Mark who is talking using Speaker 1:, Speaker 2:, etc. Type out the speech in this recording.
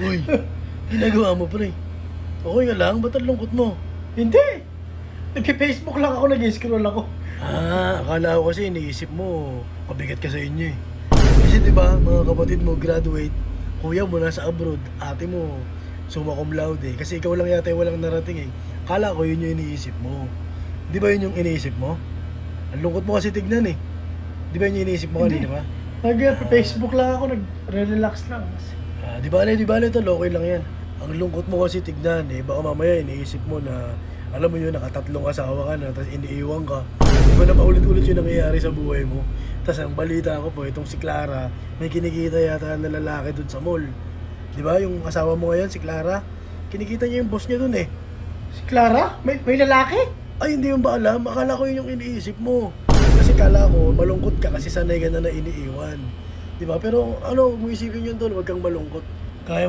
Speaker 1: Uy, ginagawa mo pre. Okay ka lang? Ba't ang lungkot mo?
Speaker 2: Hindi. Nag-Facebook lang ako, nag-scroll ako.
Speaker 1: Akala ko kasi iniisip mo, pabigat ka sa inyo eh. Kasi diba, mga kapatid mo graduate, kuya mo nasa abroad, ate mo summa cum laude. Kasi ikaw lang yata yung walang narating eh. Akala ko yun yung iniisip mo. Di ba yun yung iniisip mo? Ang lungkot mo kasi tignan eh. Di ba yun yung iniisip mo
Speaker 2: Hindi.
Speaker 1: kanina ba?
Speaker 2: Nag-Facebook lang ako, nag-relax lang.
Speaker 1: Di bale tol, okay lang yan. Ang lungkot mo kasi tignan eh, baka mamaya iniisip mo na, alam mo yun, nakatatlong asawa ka na, tapos iniiwan ka. Di ba na paulit-ulit yung nangyayari sa buhay mo? Tapos ang balita ko po, itong si Clara, may kinikita yata na lalaki dun sa mall. Di ba, yung asawa mo ngayon, si Clara, kinikita niya yung boss niya dun eh.
Speaker 2: Si Clara? May lalaki?
Speaker 1: Ay, hindi mo ba alam? Akala ko yun yung iniisip mo. Kasi kala ko, malungkot ka kasi sanay ka na iniiwan. Di ba? Pero ano, kung isipin yun tol, huwag kang malungkot.